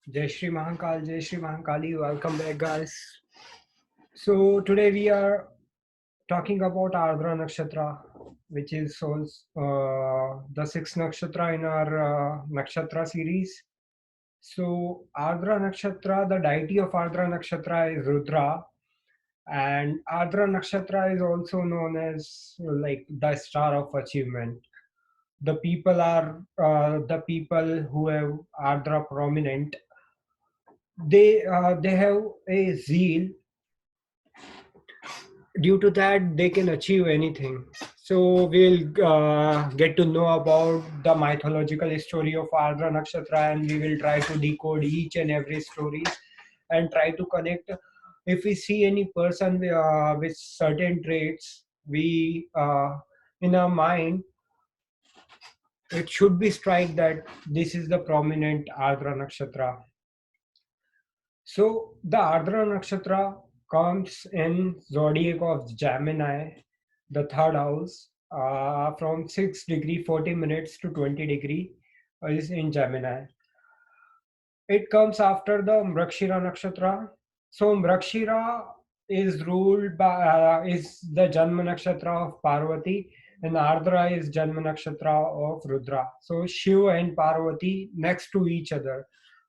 Jai Shri Mahankali, welcome back, guys. So, today we are talking about Ardra Nakshtra, which is also the sixth nakshatra in our nakshatra series. So, Ardra Nakshtra, the deity of Ardra Nakshtra is Rudra, and Ardra Nakshtra is also known as like the star of achievement. The people are the people who have Ardra prominent. They have a zeal. Due to that they can achieve anything. So we'll get to know about the mythological story of Ardra Nakshatra, and we will try to decode each and every stories and try to connect. If we see any person with certain traits, we in our mind it should be strike that this is the prominent Ardra Nakshatra. So the Ardra Nakshatra comes in zodiac of Gemini, the third house, from 6 degree 40 minutes to 20 degree is in Gemini. It comes after the Mrigashira Nakshatra. So Mrigashira is ruled by is the Janma Nakshatra of Parvati, and Ardra is Janma Nakshatra of Rudra. So Shiva and Parvati next to each other.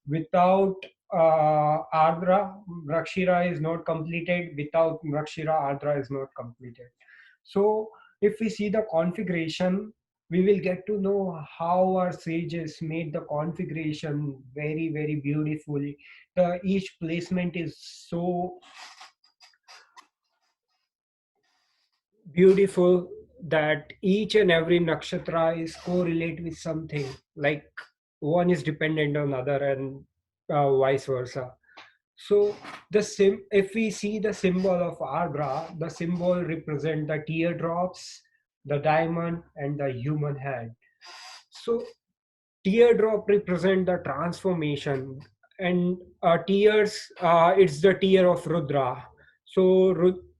Without Ardra, Mrigashira is not completed. Without Mrigashira, Ardra is not completed. So if we see the configuration, we will get to know how our sages made the configuration very, very beautifully. Each placement is so beautiful that each and every nakshatra is correlate with something. Like one is dependent on other, and vice versa. So if we see the symbol of Ardra, the symbol represent the teardrops, the diamond, and the human head. So teardrop represent the transformation, and tears, it's the tear of Rudra. So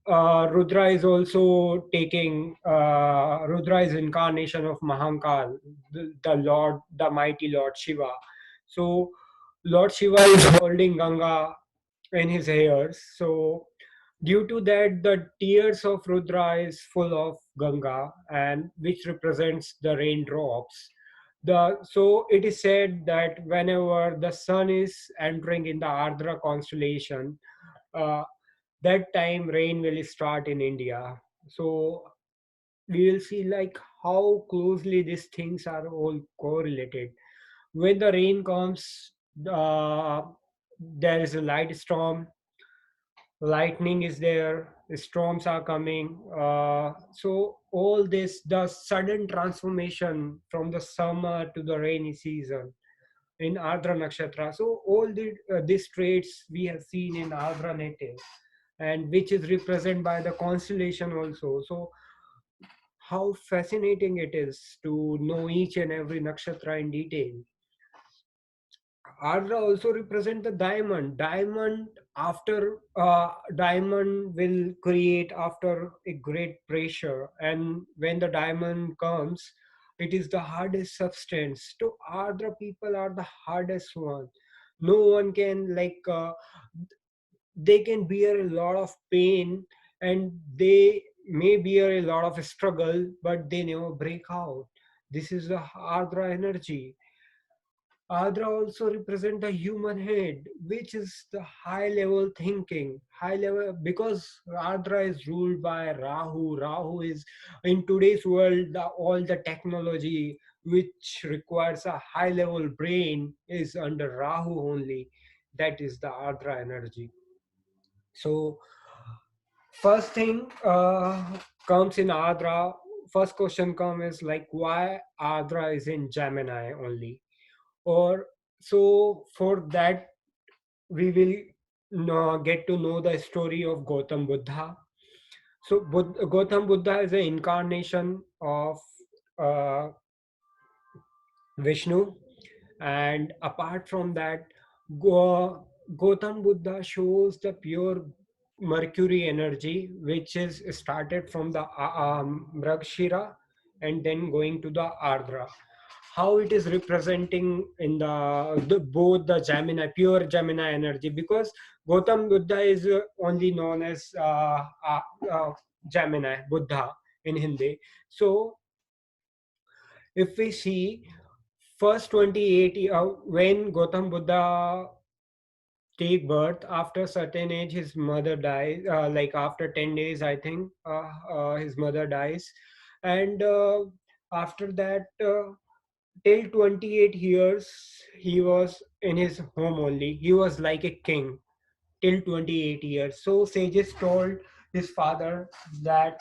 Rudra is also taking Rudra is incarnation of Mahankal, the Lord, the mighty Lord Shiva. So Lord Shiva is holding Ganga in his hairs. So due to that, the tears of Rudra is full of Ganga, and which represents the raindrops. So it is said that whenever the sun is entering in the Ardra constellation, uh, that time rain will start in India. So we will see like how closely these things are all correlated. When the rain comes, uh, there is a light storm, lightning is there, storms are coming. So all this, the sudden transformation from the summer to the rainy season in Ardra Nakshatra. So all these traits we have seen in Ardra native, and which is represented by the constellation also. So how fascinating it is to know each and every nakshatra in detail. Ardra also represent the diamond. Diamond will create after a great pressure, and when the diamond comes, it is the hardest substance. So Ardra people are the hardest one. No one can they can bear a lot of pain, and they may bear a lot of struggle, but they never break out. This is the Ardra energy. Adra also represent the human head, which is the high level thinking, high level, because Adra is ruled by Rahu. Rahu is in today's world, all the technology which requires a high level brain is under Rahu only. That is the Adra energy. So first thing comes in Adra. First question comes is like why Adra is in Gemini only, or so for that we will get to know the story of Gautam Buddha. So Gautam Buddha is an incarnation of uh, Vishnu, and apart from that, Gautam Buddha shows the pure Mercury energy, which is started from the Mrigashira and then going to the Ardra. how it is representing in the both the Gemini, pure Gemini energy, because Gautam Buddha is only known as uh, Gemini Buddha in Hindi. So if we see first 28 when Gautam Buddha take birth, after certain age his mother dies, like after 10 days I think, his mother dies. And after that, till 28 years he was in his home only, he was like a king till 28 years. So sages told his father that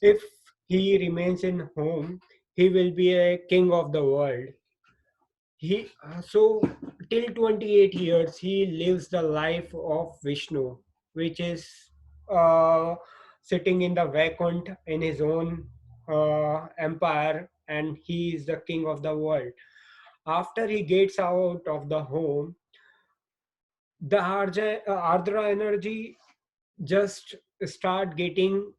if he remains in home, he will be a king of the world. So till 28 years he lives the life of Vishnu, which is uh, sitting in the Vaikunt in his own empire, and he is the king of the world. After he gets out of the home, the Ardra energy just start getting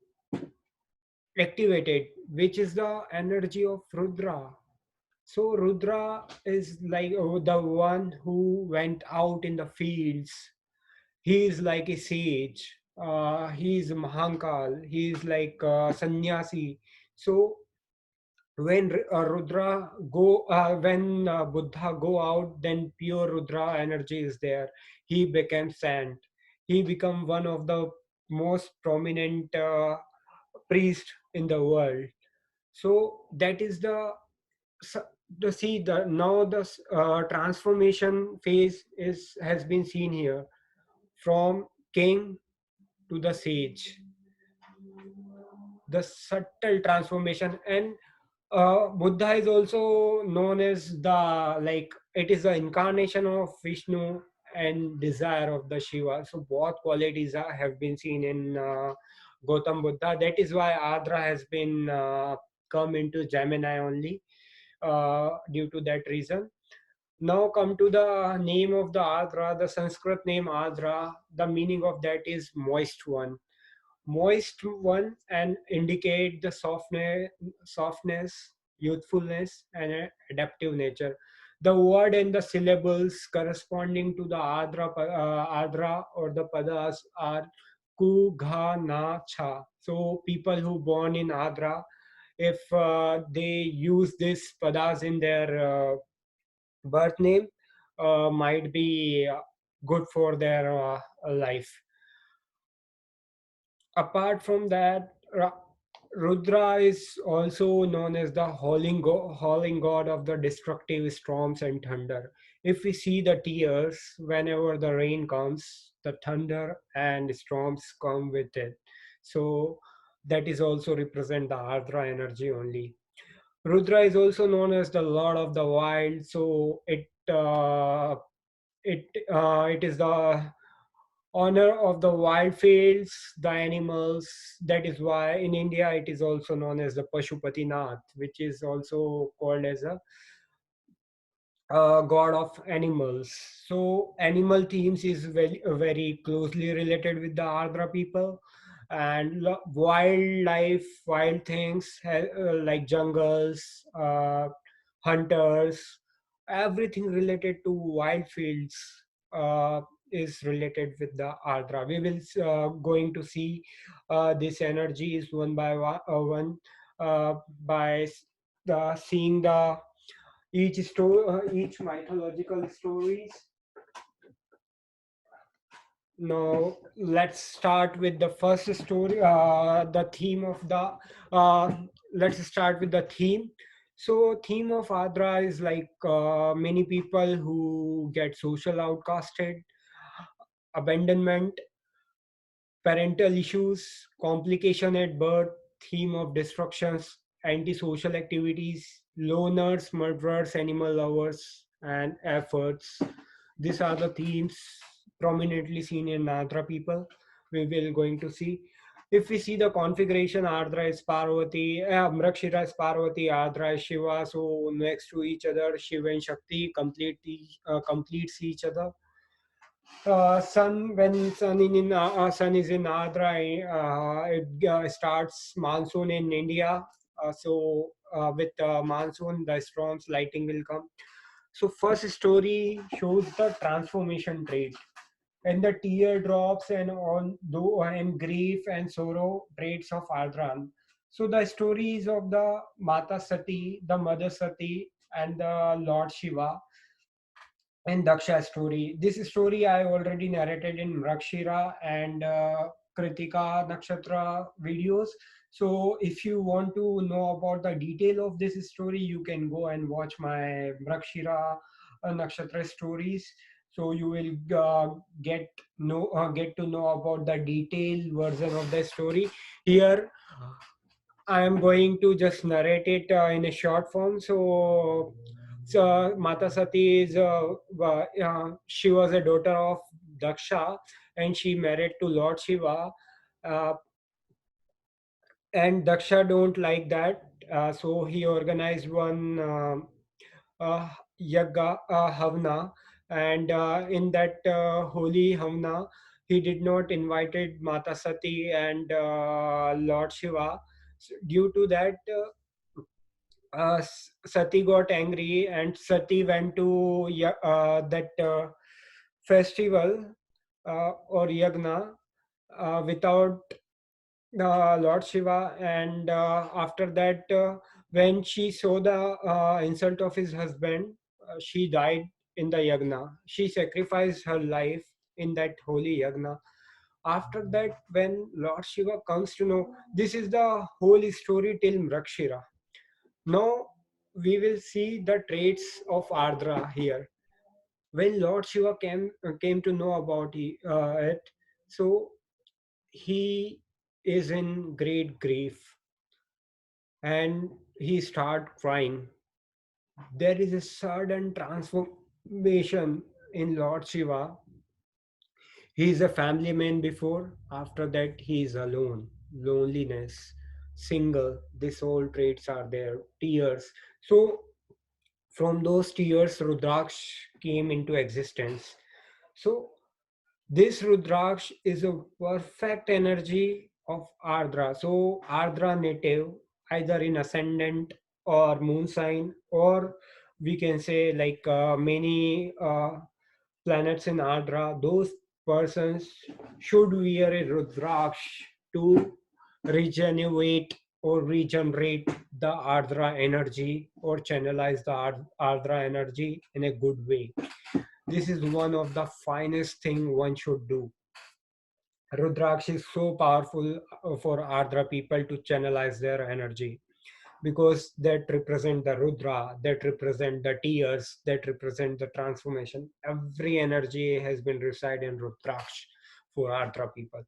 activated, which is the energy of Rudra. So Rudra is like the one who went out in the fields. He is like a sage. He is Mahankal. He is like sannyasi. So when Buddha go out, then pure Rudra energy is there. He became saint. He become one of the most prominent priest in the world. So that is s- the see the now the transformation phase is has been seen here, from king to the sage, the subtle transformation. And Buddha is also known as the, like, it is the incarnation of Vishnu and desire of the Shiva. So both qualities have been seen in Gautam Buddha. That is why Adra has been come into Gemini only, due to that reason. Now come to the name of the Adra, the Sanskrit name Adra. The meaning of that is moist one, and indicate the softness, youthfulness, and adaptive nature. The word and the syllables corresponding to the Adra or the padas are ku, gha, na, cha. So people who born in Adra, if they use these padas in their birth name, might be good for their life. Apart from that, Rudra is also known as the howling god of the destructive storms and thunder. If we see the tears, whenever the rain comes, the thunder and storms come with it. So that is also represent the Ardra energy only. Rudra is also known as the Lord of the Wild. So it is the honor of the wild fields, the animals. That is why in India it is also known as the Pashupatinath, which is also called as a god of animals. So animal themes is very closely related with the Ardra people, and wildlife, wild things like jungles, hunters, everything related to wild fields uh, is related with the Ardra. We will going to see this energy is one by one, by the seeing the each mythological stories. Now let's start with the first story, the theme of the uh, let's start with the theme. So theme of Adra is like many people who get social outcasted, abandonment, parental issues, complication at birth, theme of destructions, antisocial activities, loners, murderers, animal lovers, and efforts. These are the themes prominently seen in Ardra people. We will going to see. If we see the configuration, Ardra is Parvati, Mrigashira is Parvati, Ardra is Shiva. So next to each other, Shiva and Shakti completes each other. Sun, when sun is in Adra, it starts monsoon in India. So with monsoon, the storms, lighting will come. So first story shows the transformation trait and the teardrops and on though and grief and sorrow traits of Ardran. So the stories of the Mata Sati, the Mother Sati, and the Lord Shiva and Daksha story. This story I already narrated in Mrakshira and Kritika Nakshtra videos. So if you want to know about the detail of this story, you can go and watch my Mrakshira Nakshatra stories. So you will get to know about the detailed version of the story. Here I am going to just narrate it in a short form. So Mata Sati is she was a daughter of Daksha, and she married to Lord Shiva. Uh, and Daksha don't like that, so he organized one yaga havna, and in that holy havna, he did not invited Mata Sati and Lord Shiva. Due to that, Sati got angry and Sati went to that festival or yagna without Lord Shiva, and after that, when she saw the insult of his husband, she died in the yagna. She sacrificed her life in that holy yagna. After that, when Lord Shiva comes to know, this is the whole story till Mrakshira. Now we will see the traits of Ardra here. When Lord Shiva came to know about it, so he is in great grief and he start crying. There is a sudden transformation in Lord Shiva. He is a family man before. After that, he is alone. Loneliness, single. These all traits are there. Tears. So from those tears, Rudraksh came into existence. So this Rudraksh is a perfect energy of Ardra. So Ardra native, either in ascendant or moon sign, or we can say like many planets in Ardra, those persons should wear a Rudraksh to regenerate or regenerate the Ardra energy or channelize the Ardra energy in a good way. This is one of the finest thing one should do. Rudraksh is so powerful for Ardra people to channelize their energy because that represent the Rudra, that represent the tears, that represent the transformation. Every energy has been reside in Rudraksh for Ardra people.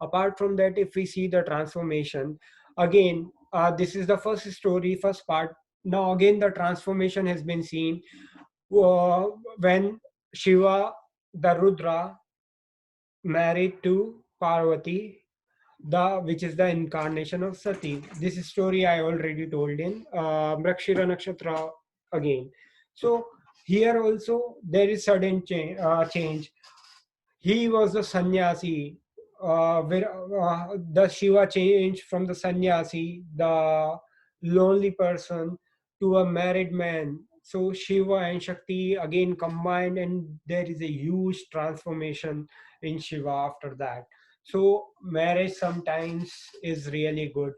Apart from that, if we see the transformation, again, this is the first story, first part. Now again, the transformation has been seen uh, when Shiva, the Rudra, married to Parvati, the which is the incarnation of Sati. This story I already told in Mrakshira Nakshatra again. So here also there is sudden change. He was the sannyasi, where the Shiva changed from the sannyasi, the lonely person, to a married man. So Shiva and Shakti again combined, and there is a huge transformation in Shiva after that. So marriage sometimes is really good.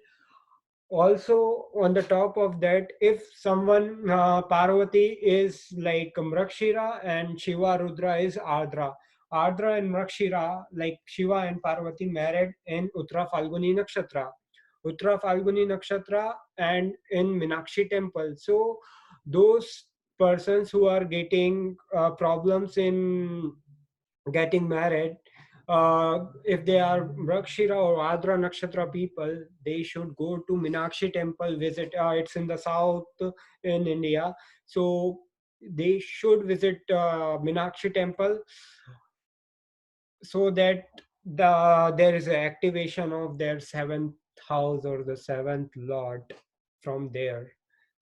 Also on the top of that, if someone Parvati is like Mrakshira and Shiva Rudra is Ardra and Mrakshira, like Shiva and Parvati, married in Uttara Falguni Nakshatra, and in Minakshi temple. So those persons who are getting problems in getting married, if they are Mrakshira or Adra Nakshatra people, they should go to Minakshi temple, visit. It's in the south in India. So they should visit Minakshi temple so that there is an activation of their seventh house or the seventh lord from there.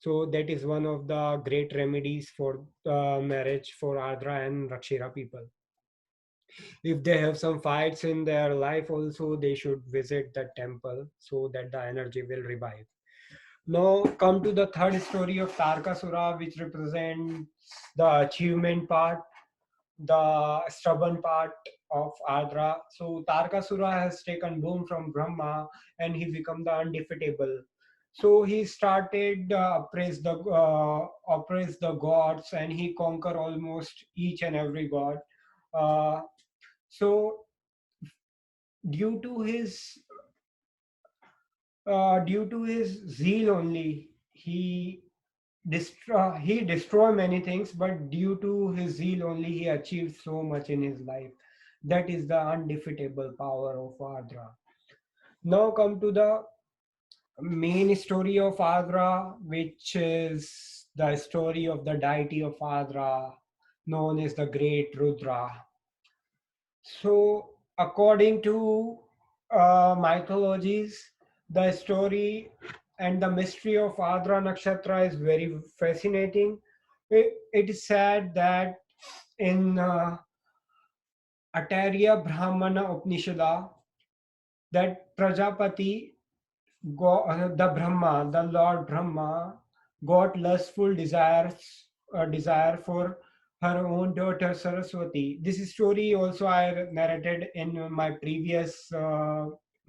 So that is one of the great remedies for marriage for Adra and Rakshira people. If they have some fights in their life also, they should visit the temple so that the energy will revive. Now come to the third story of Tarkasura, which represents the achievement part, the stubborn part of Ardra. So Tarkasura has taken boom from Brahma and he become the undefeatable. So he started oppress the gods and he conquer almost each and every god. Uh, so due to his due to his zeal only, he destroy many things, but due to his zeal only he achieved so much in his life. That is the undefeatable power of Ardra. Now come to the main story of Ardra, which is the story of the deity of Ardra, known as the great Rudra. So according to mythologies, the story and the mystery of Ardra Nakshtra is very fascinating. It is said that in Atarya Brahmana Upanishada, that Prajapati, the Brahma, the Lord Brahma, got lustful desire for her own daughter Saraswati. This story also I narrated in my previous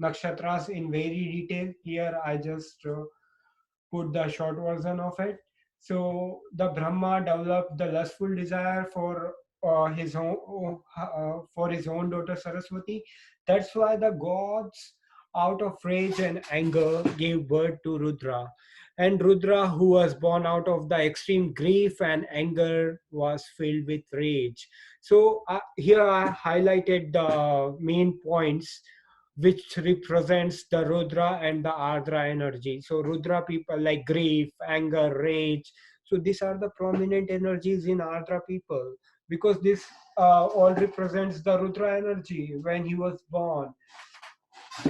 nakshatras in very detail. Here I just put the short version of it. So the Brahma developed the lustful desire for his own daughter Saraswati. That's why the gods, out of rage and anger, gave birth to Rudra. And Rudra, who was born out of the extreme grief and anger, was filled with rage. So here I highlighted the main points which represents the Rudra and the Ardra energy. So Rudra people like grief, anger, rage. So these are the prominent energies in Ardra people because this all represents the Rudra energy when he was born.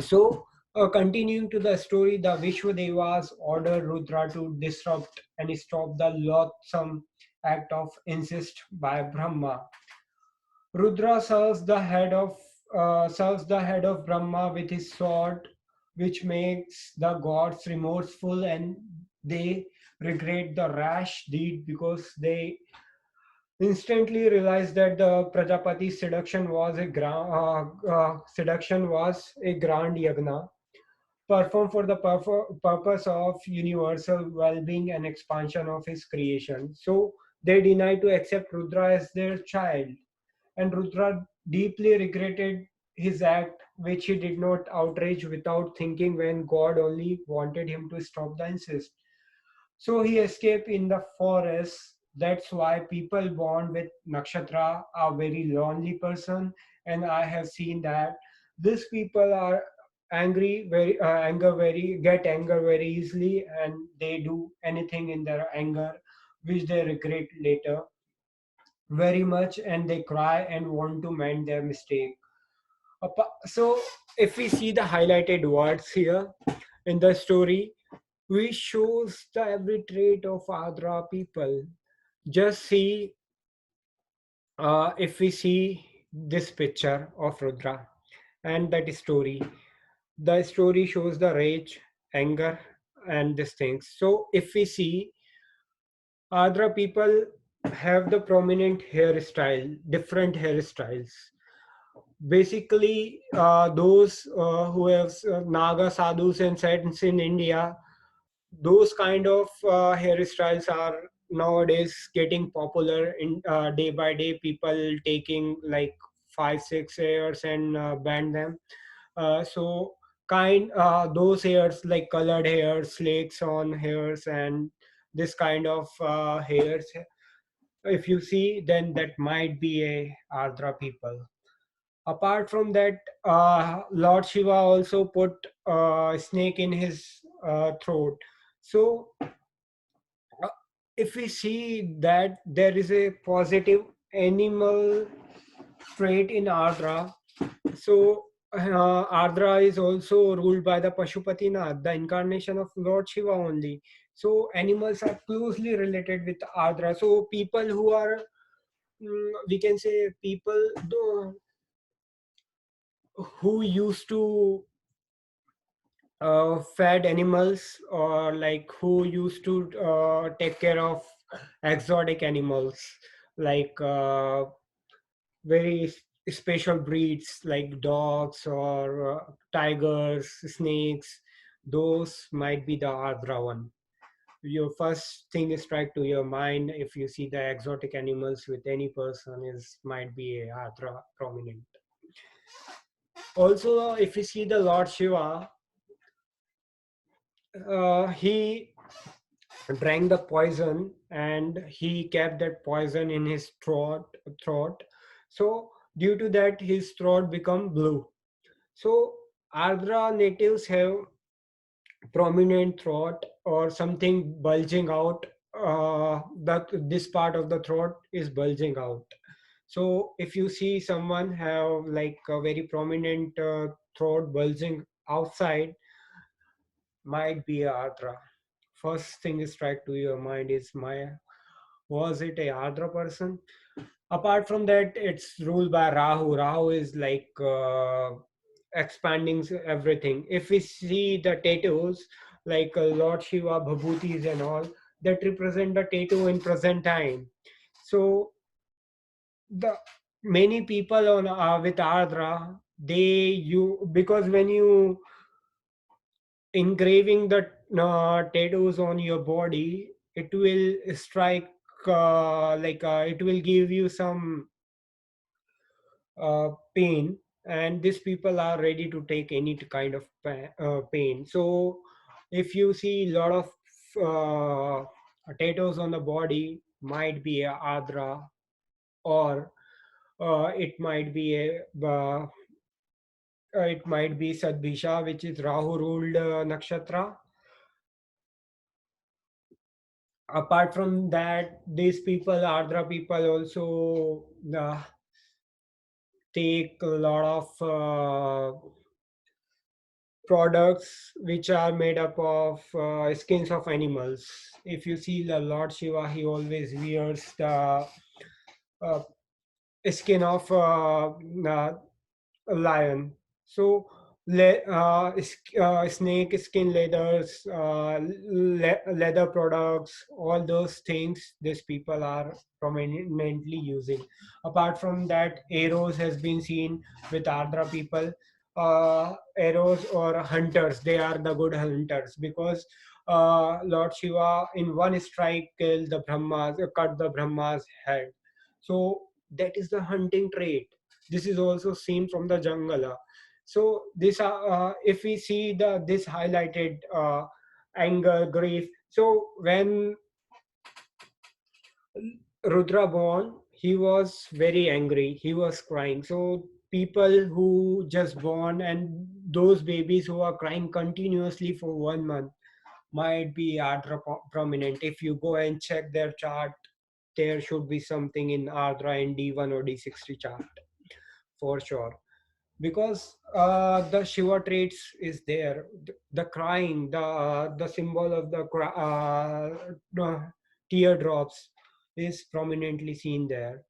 So continuing to the story, the Vishwadevas ordered Rudra to disrupt and stop the loathsome act of incest by Brahma. Rudra serves the head of Brahma with his sword, which makes the gods remorseful and they regret the rash deed because they instantly realize that the Prajapati's seduction was a grand yagna performed for the purpose of universal well-being and expansion of his creation. So they deny to accept Rudra as their child, and Rudra deeply regretted his act, which he did not outrage without thinking when God only wanted him to stop the incest. So he escaped in the forest. That's why people born with nakshatra are very lonely person, and I have seen that these people are get anger very easily, and they do anything in their anger, which they regret later very much, and they cry and want to mend their mistake. So if we see the highlighted words here in the story, we shows the every trait of Adra people. Just see if we see this picture of Rudra and that story. The story shows the rage, anger, and these things. So if we see Adra people have the prominent hairstyle, different hairstyles. Basically, those who have Naga sadhus and saints in India, those kind of hairstyles are nowadays getting popular in day by day. People taking like 5 6 hairs and band them. So those hairs like colored hairs, slacks on hairs, and this kind of hairs. If you see, then that might be a Ardra people. Apart from that, Lord Shiva also put a snake in his throat. So if we see that there is a positive animal trait in Ardra, so Ardra is also ruled by the Pashupatinath, the incarnation of Lord Shiva only. So animals are closely related with Ardra. So people who are, we can say, people who used to fed animals, or like who used to take care of exotic animals, like very special breeds like dogs or tigers, snakes. Those might be the Ardra one. Your first thing is strike to your mind if you see the exotic animals with any person is might be a Ardra prominent. Also, if you see the Lord Shiva, he drank the poison and he kept that poison in his throat. So due to that, his throat become blue. So Ardra natives have prominent throat or something bulging out. That this part of the throat is bulging out. So if you see someone have like a very prominent throat bulging outside, might be a Ardra. First thing is strike to your mind is my was it a Ardra person? Apart from that, it's ruled by Rahu. Rahu is like expanding everything. If we see the tattoos, like Lord Shiva, Bhabhutis and all, that represent the tattoo in present time. So the many people on with Ardra, they you because when you engraving the tattoos on your body, it will strike it will give you some pain, and these people are ready to take any kind of pain. So if you see a lot of uh, tattoos on the body, might be a Adra, or it might be it might be Sadbhisha, which is Rahu ruled nakshatra. Apart from that, these people, Ardra people, also take a lot of products which are made up of skins of animals. If you see the Lord Shiva, he always wears the uh, skin of a lion. So, snake skin leathers, leather products, all those things these people are prominently using. Apart from that, arrows has been seen with Ardra people. Arrows or hunters, they are the good hunters because Lord Shiva in one strike killed the Brahmas, cut the Brahma's head. So that is the hunting trait. This is also seen from the Jangala. So this if we see the this highlighted anger, grief. So when Rudra born, he was very angry. He was crying. So people who just born and those babies who are crying continuously for 1 month might be Ardra prominent. If you go and check their chart, there should be something in Ardra in D1 or D60 chart for sure, because the Shiva traits is there. The crying, the symbol of the teardrops is prominently seen there.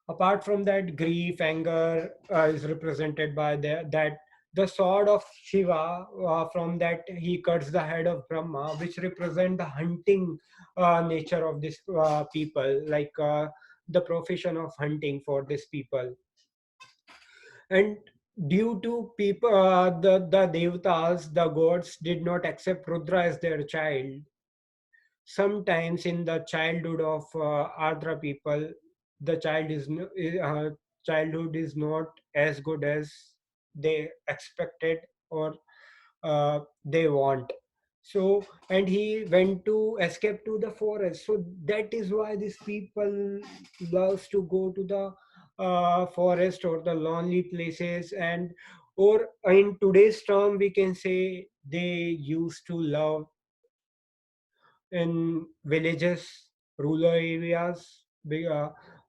Apart from that, grief, anger is represented by that the sword of Shiva. From that, he cuts the head of Brahma, which represent the hunting nature of this people, like the profession of hunting for this people. And due to people, the devatas, the gods did not accept Rudra as their child. Sometimes in the childhood of Ardra people, the childhood is not as good as they expected or they want. So and he went to escape to the forest. So that is why these people loves to go to the forest or the lonely places, and or in today's term we can say they used to love in villages, rural areas,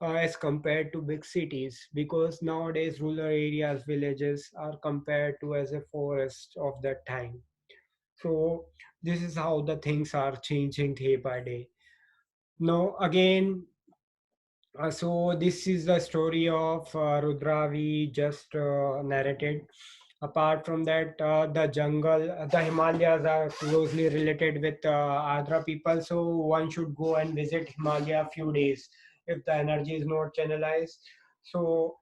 as compared to big cities, because nowadays rural areas, villages are compared to as a forest of that time. So this is how the things are changing day by day. Now again, so this is the story of Rudra we just narrated. Apart from that, the jungle, the Himalayas are closely related with Ardra people, so one should go and visit Himalaya a few days if the energy is not channelized. So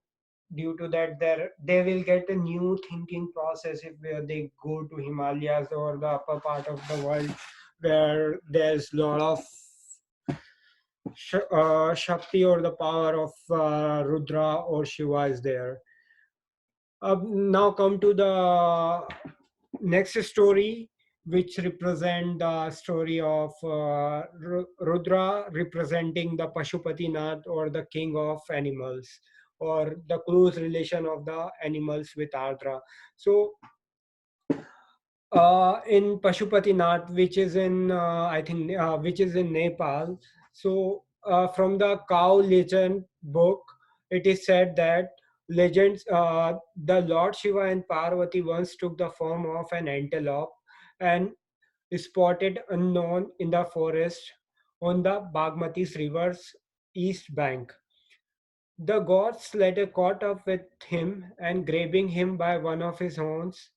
due to that, they will get a new thinking process if they go to Himalayas or the upper part of the world where there's a lot of Shakti or the power of Rudra or Shiva is there. Now come to the next story, which represent the story of Rudra representing the Pashupatinath or the king of animals or the close relation of the animals with Ardra. So in Pashupatinath, which is in I think which is in Nepal. So from the cow legend book, it is said that legends the Lord Shiva and Parvati once took the form of an antelope and spotted unknown in the forest on the Bagmati's river's east bank. The gods later caught up with him and grabbing him by one of his horns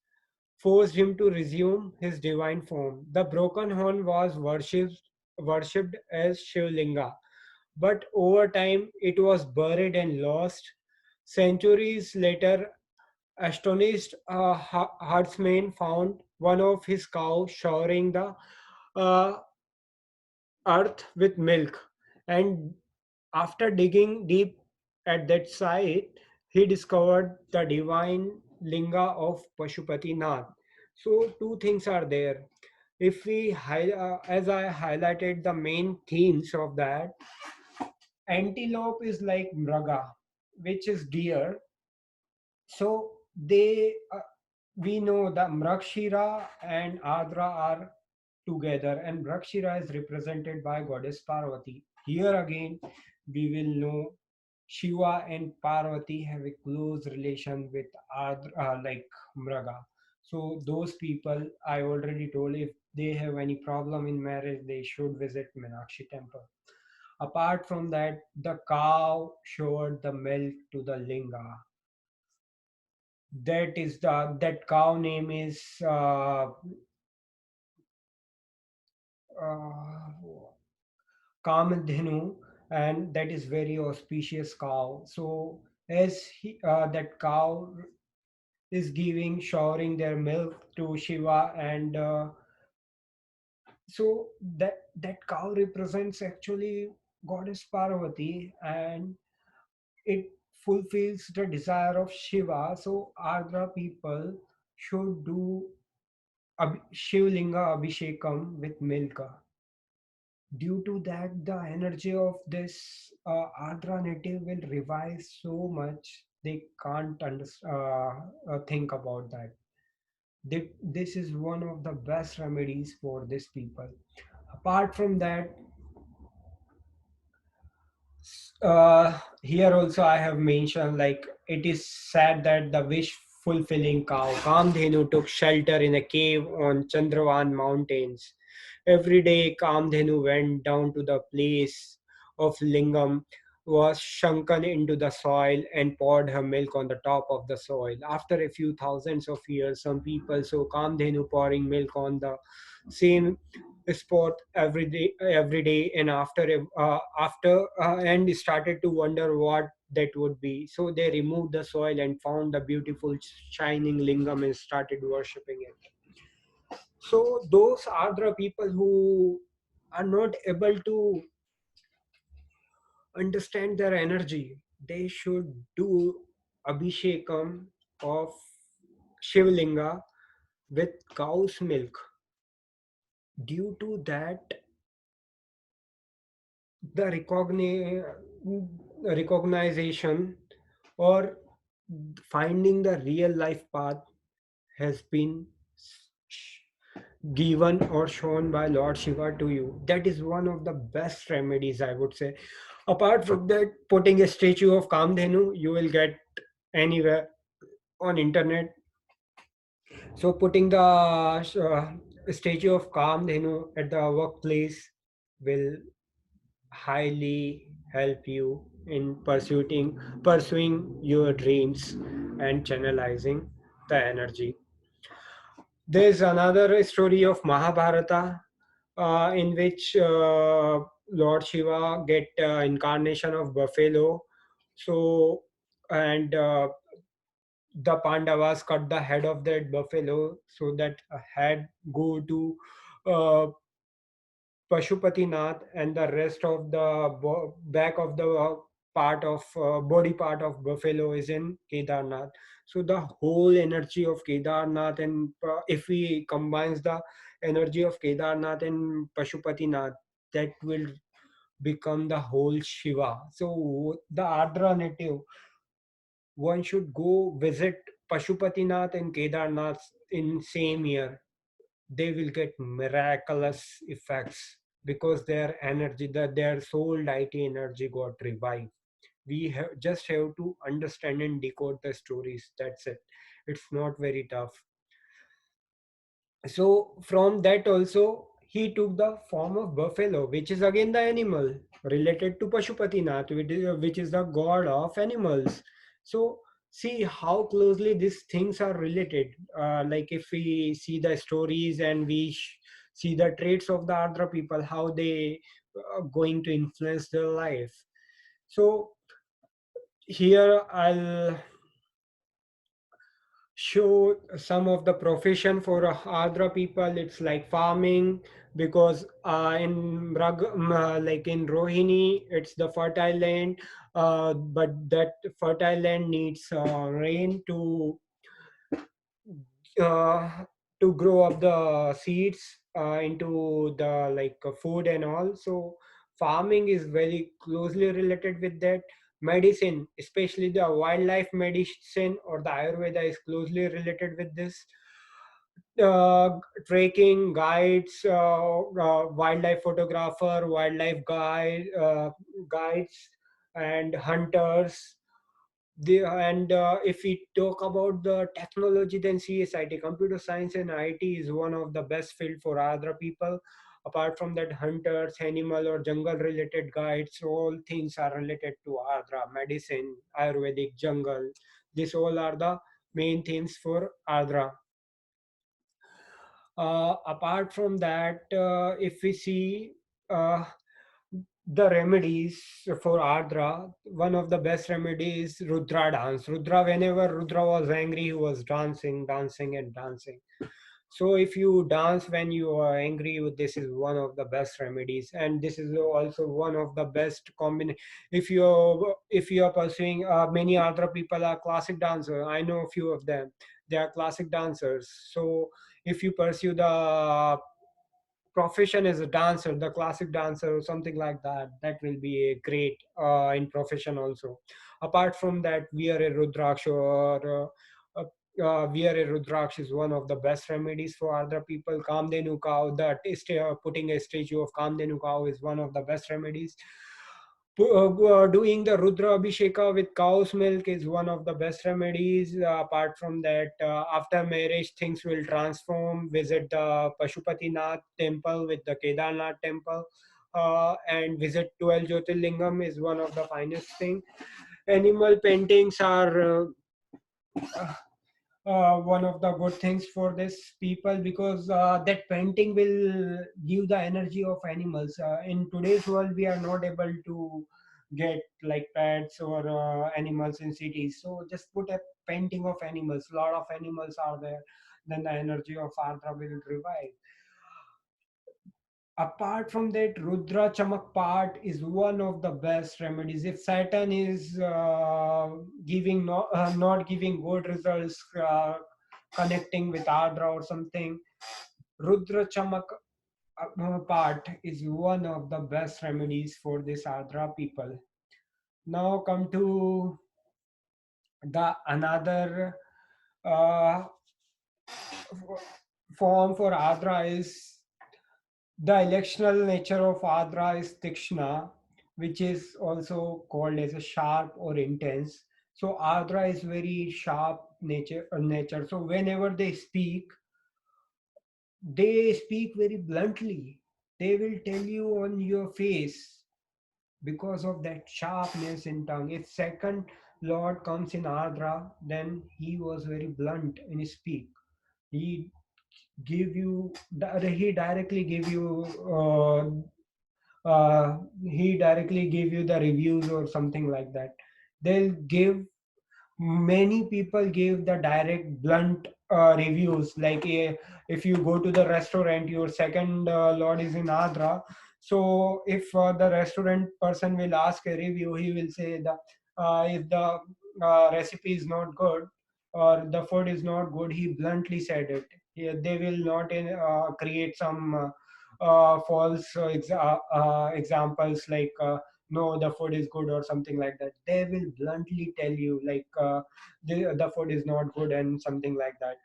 forced him to resume his divine form. The broken horn was worshipped as Shivlinga, but over time it was buried and lost. Centuries later, astonished herdsmen found one of his cows showering the uh, earth with milk, and after digging deep at that site, he discovered the divine linga of Pashupatinath. So two things are there. If we, as I highlighted the main themes of that, antelope is like mraga, which is deer. So we know that Mrakshira and Adra are together, and Mrakshira is represented by goddess Parvati. Here again, we will know Shiva and Parvati have a close relation with Adra, like Mraga. So those people, I already told, if they have any problem in marriage, they should visit Meenakshi temple. Apart from that, the cow showed the milk to the linga. That cow name is uh, Kamadhenu, and that is very auspicious cow. So as that cow is giving showering their milk to Shiva, and so that cow represents actually goddess Parvati, and it fulfills the desire of Shiva. So Ardra people should do Shivlinga Abhishekam with milk. Due to that, the energy of this Ardra native will revive so much they can't think about that. This is one of the best remedies for these people. Apart from that, here also I have mentioned like it is said that the wish fulfilling cow Kamdhenu took shelter in a cave on Chandravan mountains. Every day Kamdhenu went down to the place of Lingam, was shrunken into the soil and poured her milk on the top of the soil. After a few thousands of years, some people saw Kamdhenu pouring milk on the same sport every day, and and started to wonder what that would be. So they removed the soil and found the beautiful shining lingam and started worshipping it. So those are the people who are not able to understand their energy. They should do abhishekam of shivlinga with cow's milk. Due to that, the recognition or finding the real life path has been given or shown by Lord Shiva to you. That is one of the best remedies, I would say. Apart from that, putting a statue of Kamdhenu, you will get anywhere on internet. So putting the statue of Kamdhenu at the workplace will highly help you in pursuing your dreams and channelizing the energy. There's another story of Mahabharata in which Lord Shiva get incarnation of buffalo. So and the Pandavas cut the head of that buffalo so that head go to uh, Pashupatinath, and the rest of the back of the part of body part of buffalo is in Kedarnath. So the whole energy of Kedarnath, and if we combines the energy of Kedarnath and Pashupatinath, that will become the whole Shiva. So the Ardra native, one should go visit Pashupatinath and Kedarnath in same year. They will get miraculous effects because their energy, their soul deity energy got revived. We just have to understand and decode the stories. That's it. It's not very tough. So from that also he took the form of buffalo, which is again the animal related to Pashupatinath, which is the god of animals. So see how closely these things are related. Like if we see the stories and we see the traits of the Ardra people, how they are going to influence their life. So here I'll show some of the profession for Adra people. It's like farming, because like in Rohini, it's the fertile land, but that fertile land needs rain uh, to grow up the seeds into the like food and all. So farming is very closely related with that. Medicine, especially the wildlife medicine or the Ayurveda, is closely related with this. Trekking guides, wildlife photographer, guides, and hunters. And if we talk about the technology, then CSIT, computer science and IT, is one of the best field for other people. Apart from that, hunters, animal or jungle related guides, all things are related to Ardra, medicine, Ayurvedic, jungle. These all are the main themes for Ardra. Apart from that, if we see uh, the remedies for Ardra, one of the best remedies is Rudra dance. Rudra, whenever Rudra was angry, he was dancing, dancing, and dancing. So if you dance when you are angry, this is one of the best remedies, and this is also one of the best combination. If you are pursuing, many other people are classic dancers. I know a few of them. They are classic dancers. So if you pursue the profession as a dancer, the classic dancer or something like that, that will be a great in profession also. Apart from that, wear a Rudraksha or wear a Rudraksh is one of the best remedies for other people. Kamdenu cow, that is putting a statue of Kamdenu cow is one of the best remedies. Doing the Rudra Abhisheka with cow's milk is one of the best remedies. Apart from that, after marriage, things will transform. Visit the Pashupatinath temple with the Kedarnath temple. And visit 12 Jyotirlingam is one of the finest thing. Animal paintings are one of the good things for this people, because that painting will give the energy of animals. In today's world, we are not able to get like pets or animals in cities. So just put a painting of animals. A lot of animals are there. Then the energy of Ardra will revive. Apart from that, Rudra Chamak part is one of the best remedies. If Saturn is not giving good results, connecting with Ardra or something, Rudra Chamak part is one of the best remedies for this Ardra people. Now come to the another uh, form for Ardra is the electional nature of Adra is Tikshna, which is also called as a sharp or intense. So Adra is very sharp nature. So whenever they speak very bluntly. They will tell you on your face because of that sharpness in tongue. If second Lord comes in Ardra, then he was very blunt in his speak. He give you he directly give you he directly give you the reviews or something like that. They'll give, many people give the direct blunt reviews, like if you go to the restaurant, your second lord is in Adra. So if the restaurant person will ask a review, he will say the if the recipe is not good or the food is not good, he bluntly said it. They will not create some false examples like no, the food is good or something like that. They will bluntly tell you like the food is not good and something like that.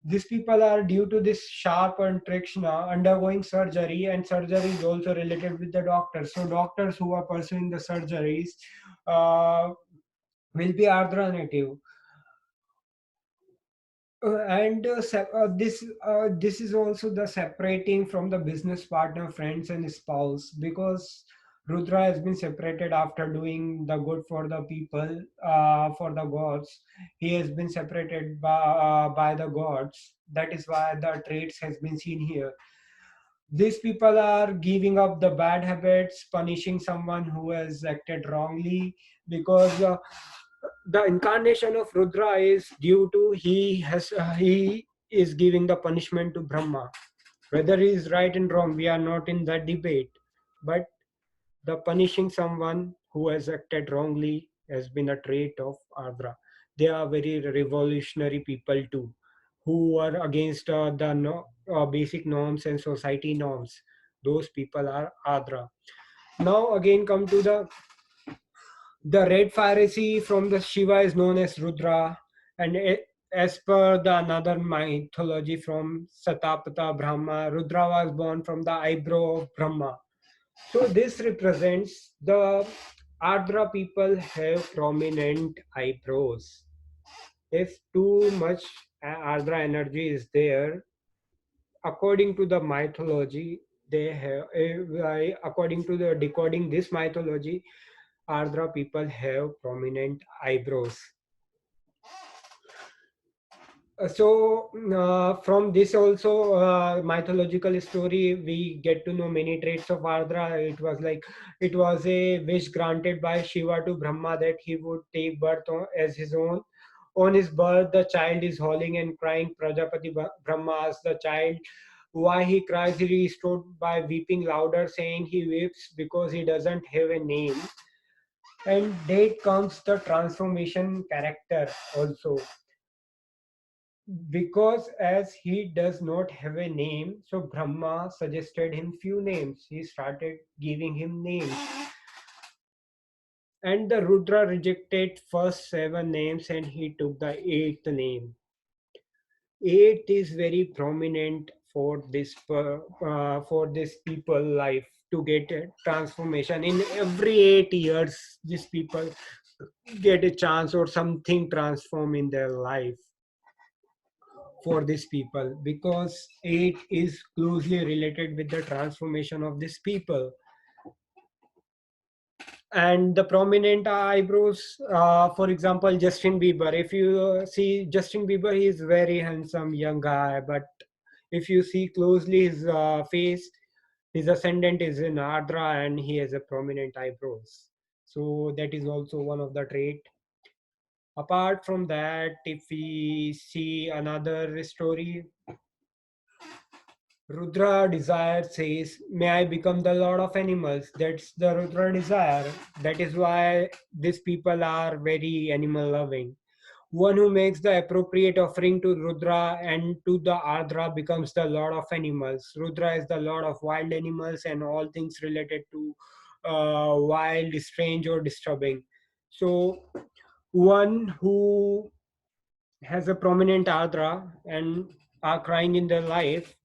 These people are, due to this sharp and trikshna, undergoing surgery, and surgery is also related with the doctors. So doctors who are pursuing the surgeries uh, will be Ardra native. This is also the separating from the business partner, friends, and spouse, because Rudra has been separated after doing the good for the people, for the gods. He has been separated by the gods. That is why the traits has been seen here. These people are giving up the bad habits, punishing someone who has acted wrongly, because the incarnation of Rudra is due to he is giving the punishment to Brahma. Whether he is right and wrong, we are not in that debate. But the punishing someone who has acted wrongly has been a trait of Ardra. They are very revolutionary people too, who are against the basic norms and society norms. Those people are Ardra. Now again come to the red Pharisee from the Shiva is known as Rudra, and as per the another mythology from Satapata Brahma, Rudra was born from the eyebrow of Brahma. So this represents the Ardra people have prominent eyebrows. If too much Ardra energy is there, according to the mythology, they have, according to the decoding this mythology, Ardra people have prominent eyebrows. From this also mythological story, we get to know many traits of Ardra. It was a wish granted by Shiva to Brahma that he would take birth as his own. On his birth, the child is howling and crying. Prajapati Brahma asks the child why he cries. He restored by weeping louder, saying he weeps because he doesn't have a name. And that comes the transformation character also, because as he does not have a name, so Brahma suggested him few names. He started giving him names, and the Rudra rejected first seven names and he took the eighth name. Eight is very prominent for this people life to get a transformation. In every 8 years, these people get a chance or something transform in their life for these people, because it is closely related with the transformation of these people. And the prominent eyebrows, for example, Justin Bieber. If you see Justin Bieber, he is very handsome young guy, but if you see closely his face, his ascendant is in Ardra and he has a prominent eyebrows. So that is also one of the trait. Apart from that, if we see another story, Rudra desire says, may I become the lord of animals. That's the Rudra desire. That is why these people are very animal loving. One who makes the appropriate offering to Rudra and to the Ardra becomes the lord of animals. Rudra is the lord of wild animals and all things related to wild, strange, or disturbing. So, one who has a prominent Ardra and are crying in their life,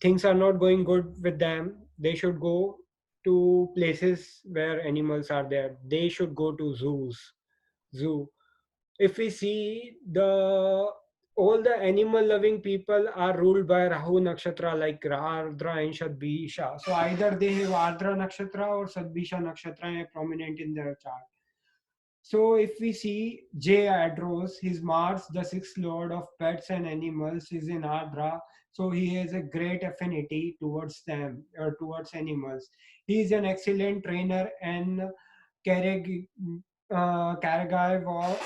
things are not going good with them, they should go to places where animals are there. They should go to zoo. If we see the all the animal loving people are ruled by Rahu Nakshtra, like Ardra and Shadbisha. So either they have Ardra Nakshtra or Sadbisha Nakshtra prominent in their chart. So if we see J. Adros, his Mars, the sixth lord of pets and animals, is in Ardra. So he has a great affinity towards them or towards animals. He is an excellent trainer and careg- caregiver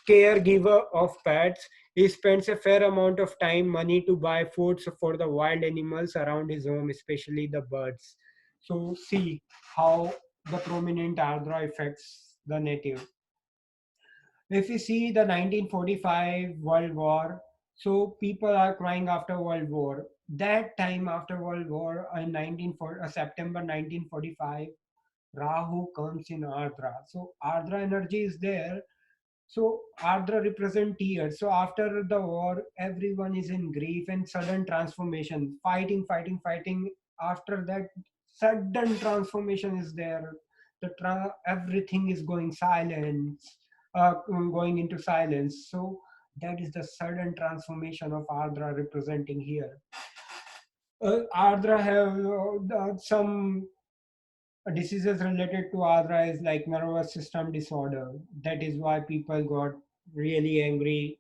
caregiver of pets. He spends a fair amount of time, money to buy foods for the wild animals around his home, especially the birds. So see how the prominent Ardra affects the native. If you see the 1945 World War, so people are crying after World War. That time after World War, in September 1945, Rahu comes in Ardra. So Ardra energy is there. So Ardra represent tears. So after the war, everyone is in grief and sudden transformation, fighting, fighting, fighting. After that, sudden transformation is there. Everything is going silence, going into silence. So that is the sudden transformation of Ardra representing here. Ardra have some diseases related to Adra is like nervous system disorder. That is why people got really angry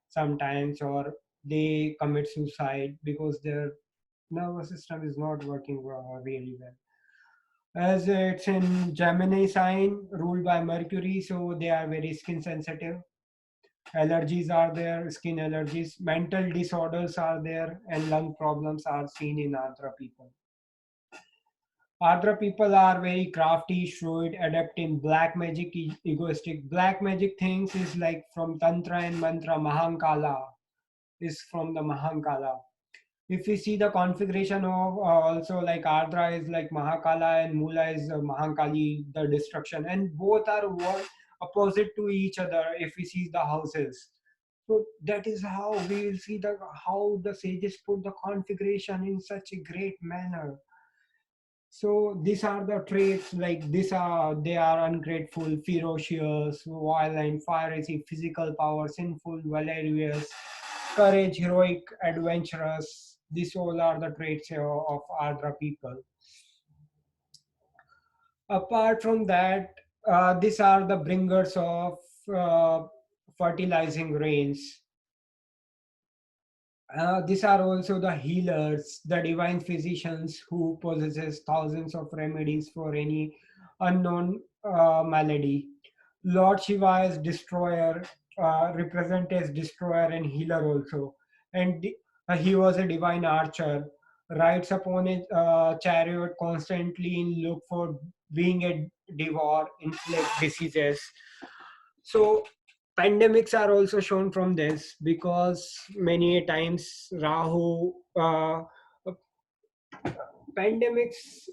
sometimes, or they commit suicide because their nervous system is not working really well. As it's in Gemini sign ruled by Mercury, so they are very skin sensitive. Allergies are there, skin allergies, mental disorders are there, and lung problems are seen in Andhra people. Ardra people are very crafty, shrewd, adept in black magic, egoistic. Black magic things is like from Tantra and Mantra, Mahankala is from the Mahankala. If we see the configuration of also like Ardra is like Mahakala and Mula is Mahankali, the destruction, and both are opposite to each other if we see the houses. So that is how we will see the how the sages put the configuration in such a great manner. So these are the traits like these are they are ungrateful, ferocious, violent, fiery, physical power, sinful, valerious, courage, heroic, adventurous. These all are the traits of Ardra people. Apart from that, these are the bringers of uh, fertilizing rains. These are also the healers, the divine physicians who possesses thousands of remedies for any unknown malady. Lord Shiva is destroyer, represent as destroyer and healer also. And he was a divine archer, rides upon a chariot constantly in look for being a devour, inflict diseases. So pandemics are also shown from this because many times Rahu pandemics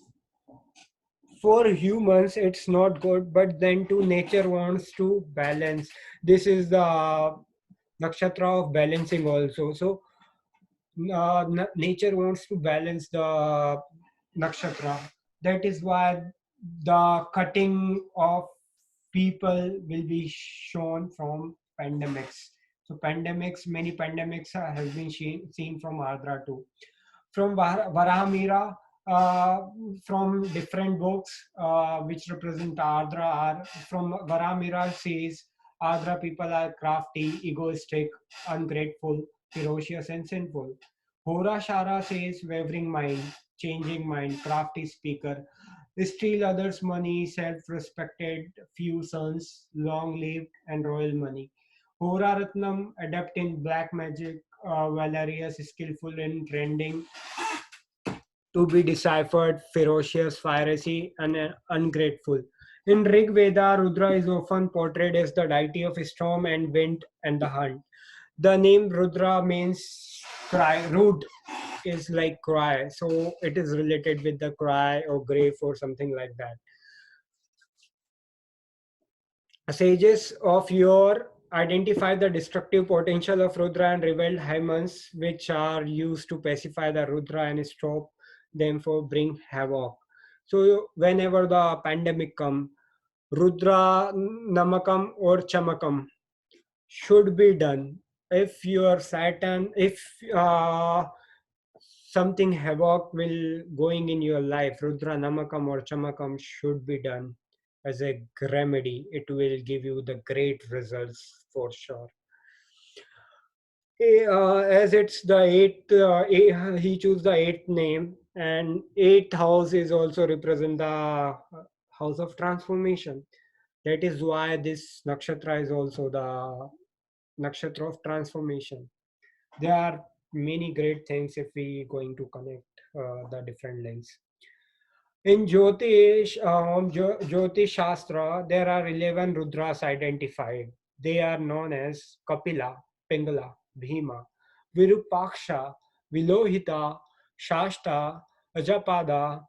for humans it's not good, but then to nature wants to balance. This is the nakshatra of balancing also. So nature wants to balance the nakshatra. That is why the cutting of people will be shown from pandemics. So pandemics, many pandemics have been seen from Ardra too. From Varahamira, from different books which represent Ardra are from Varahamira says Ardra people are crafty, egoistic, ungrateful, ferocious and sinful. Hora Shara says wavering mind, changing mind, crafty speaker, steal others' money, self-respected, few sons, long-lived, and royal money. Hora Ratnam, adept in black magic, valerious, skillful in trending, to be deciphered, ferocious, fiery, and ungrateful. In Rig Veda, Rudra is often portrayed as the deity of storm and wind and the hunt. The name Rudra means cry. Rud is like cry, so it is related with the cry or grave or something like that. Sages of yore identify the destructive potential of Rudra and revealed hymns which are used to pacify the Rudra and stop them for bring havoc. So whenever the pandemic come, Rudra Namakam or Chamakam should be done. If your Saturn, if something havoc will going in your life, Rudra Namakam or Chamakam should be done. as a remedy. It will give you the great results for sure. As it's the he chose the eighth name, and eighth house is also represent the house of transformation. That is why this nakshatra is also the nakshatra of transformation. There are many great things if we going to connect the different links. In Jyotish Shastra, there are 11 Rudras identified. They are known as Kapila, Pingala, Bhima, Virupaksha, Vilohita, Shasta, Ajapada,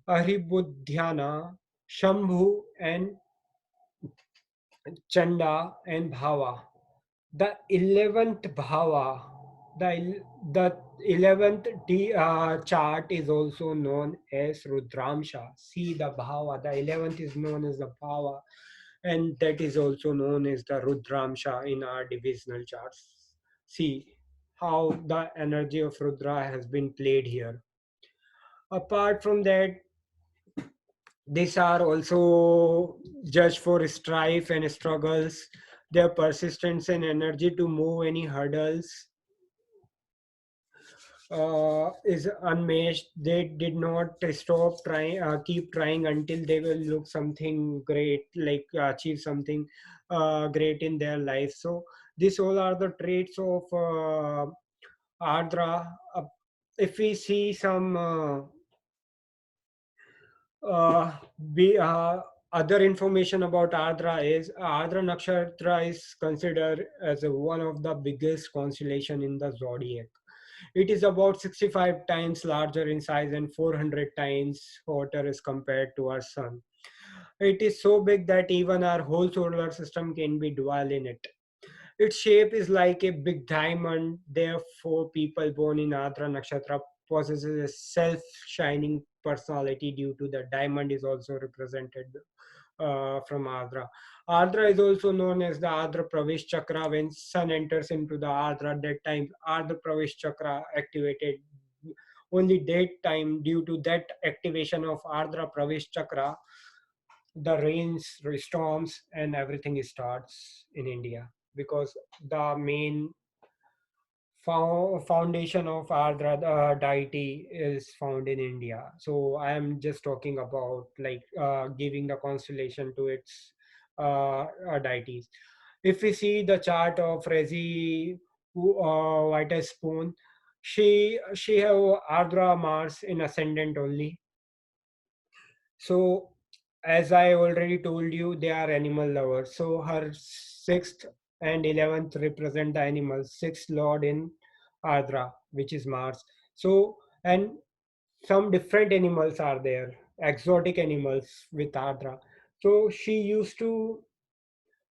Aribudhyana, Shambhu, and Chanda, and Bhava. The 11th bhava, the 11th chart is also known as Rudramsha. See the bhava, the 11th is known as the bhava, and that is also known as the Rudramsha in our divisional charts. See how the energy of Rudra has been played here. Apart from that, these are also judged for strife and struggles, their persistence and energy to move any hurdles is unmatched. They did not stop trying, keep trying until they will look something great, like achieve something great in their life. So these all are the traits of Ardra. If we see some uh, be other information about Ardra is Ardra Nakshtra is considered as one of the biggest constellation in the zodiac. It is about 65 times larger in size and 400 times hotter as compared to our sun. It is so big that even our whole solar system can be dwell in it. Its shape is like a big diamond. Therefore, people born in Adra Nakshatra possesses a self-shining personality due to the diamond is also represented from Ardra. Ardra is also known as the Ardra Pravesh Chakra. When sun enters into the Ardra, that time Ardra Pravesh Chakra activated. Only that time, due to that activation of Ardra Pravesh Chakra, the rains, storms, and everything starts in India, because the main foundation of Ardra deity is found in India. So I am just talking about like giving the constellation to its deities. If we see the chart of Rezi White Spoon, she have Ardra Mars in ascendant only. So, as I already told you, they are animal lovers. So, her sixth and 11th represent the animals. Sixth lord in Ardra, which is Mars. So, and some different animals are there, exotic animals with Ardra. So, she used to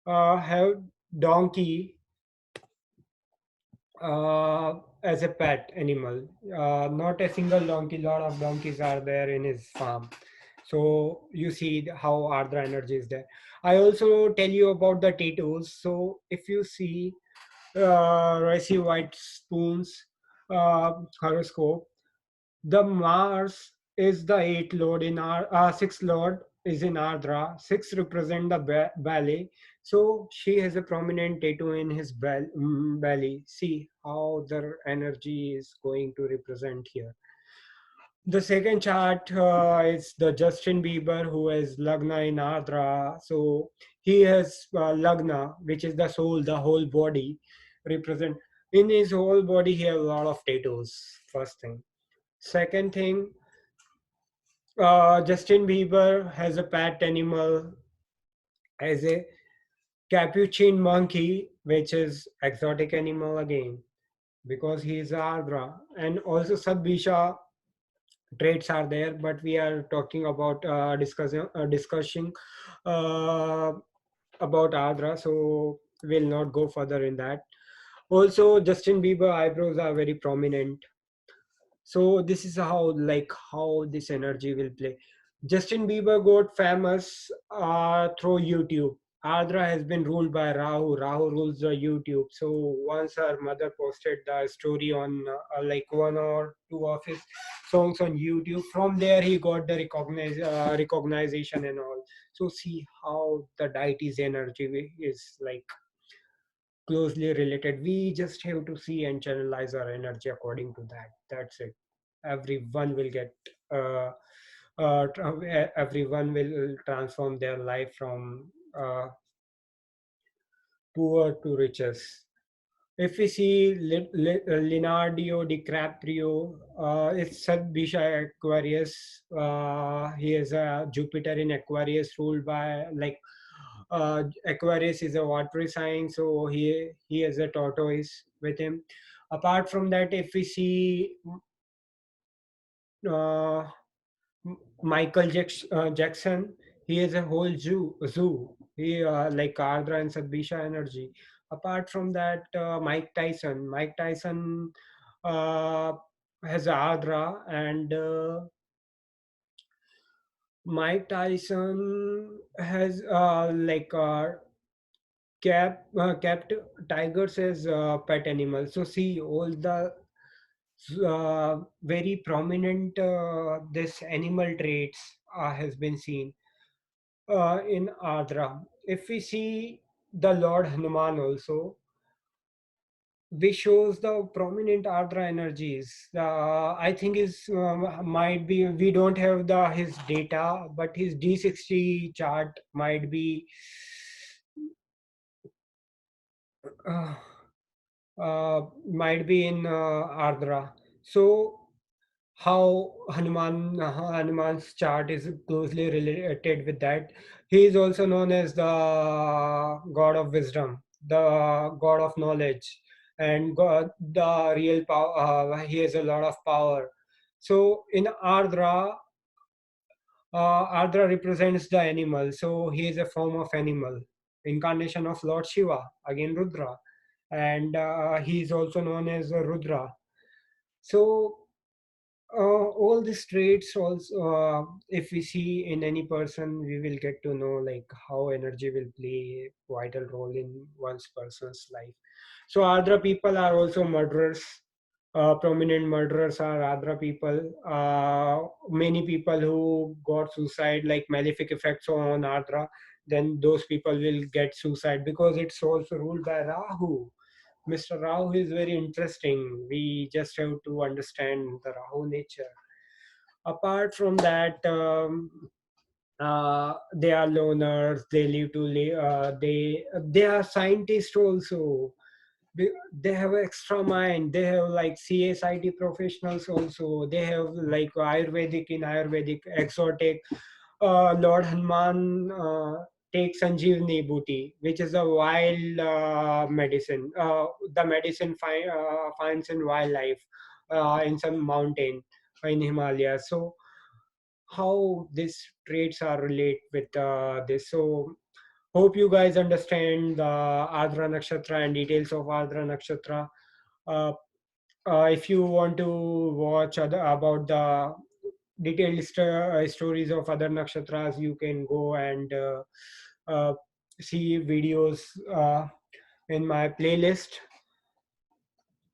have donkey as a pet animal. Not a single donkey, lot of donkeys are there in his farm. So you see how Ardra energy is there. I also tell you about the tattoos. So if you see Racy White Spoon's horoscope, the Mars is the eighth lord in our sixth lord is in Ardra. Six represent the ballet. So she has a prominent tattoo in his belly. See how the energy is going to represent here. The second chart is the Justin Bieber, who has Lagna in Ardra. So he has Lagna, which is the soul, the whole body represent. In his whole body, he has a lot of tattoos. First thing. Second thing, Justin Bieber has a pet animal as a capuchin monkey, which is exotic animal again because he is Ardra. And also Sadbisha traits are there, but we are talking about discussing uh, about Ardra, so we'll not go further in that. Also, Justin Bieber eyebrows are very prominent. So this is how this energy will play. Justin Bieber got famous through YouTube. Ardra has been ruled by Rahu. Rahu rules the YouTube. So once her mother posted the story on like one or two of his songs on YouTube. From there, he got the recognition and all. So see how the deity's energy is like closely related. We just have to see and channelize our energy according to that. That's it. Everyone will get. Everyone will transform their life from poor to riches. If we see Leonardo DiCaprio, it's Bisha Aquarius. He is a Jupiter in Aquarius, ruled by like Aquarius is a watery sign, so he has a tortoise with him. Apart from that, if we see uh, Jackson, he has a whole zoo. He like Ardra and Sadbisha energy. Apart from that, Mike Tyson. Mike Tyson has Ardra, and Mike Tyson has kept tigers as pet animals. So see all the very prominent this animal traits has been seen in Ardra. If we see the Lord Hanuman also, which shows the prominent Ardra energies. I think is might be we don't have the his data, but his D60 chart uh, might be in Ardra. So how Hanuman's chart is closely related with that. He is also known as the god of wisdom, the god of knowledge, and god the real power. He has a lot of power. So in Ardra represents the animal. So he is a form of animal, incarnation of Lord Shiva, again Rudra, and he is also known as Rudra. So all these traits also, if we see in any person, we will get to know like how energy will play a vital role in one's person's life. So Adra people are also murderers. Prominent murderers are Adra people. Many people who got suicide, like malefic effects on Adra, then those people will get suicide because it's also ruled by Rahu. Mr. Rahu is very interesting. We just have to understand the Rahu nature. Apart from that, they are loners. They live to live. They are scientists also. They have extra mind. They have like CSIT professionals also. They have like Ayurvedic, exotic. Lord Hanuman takes Sanjeevani booty, which is a wild medicine. The medicine finds in wildlife in some mountain in Himalaya. So how these traits are relate with this. So hope you guys understand the Ardra Nakshtra and details of Ardra Nakshtra. Uh, if you want to watch about the detailed stories of other nakshatras, you can go and uh, see videos in my playlist.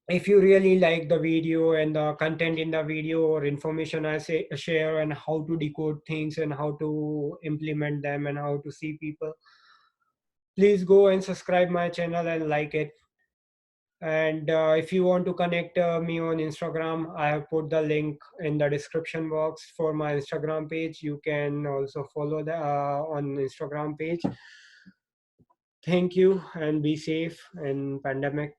If you really like the video and the content in the video or information I say share and how to decode things and how to implement them and how to see people, please go and subscribe my channel and like it. And if you want to connect me on Instagram, I have put the link in the description box for my Instagram page. You can also follow the on Instagram page. Thank you and be safe in pandemic.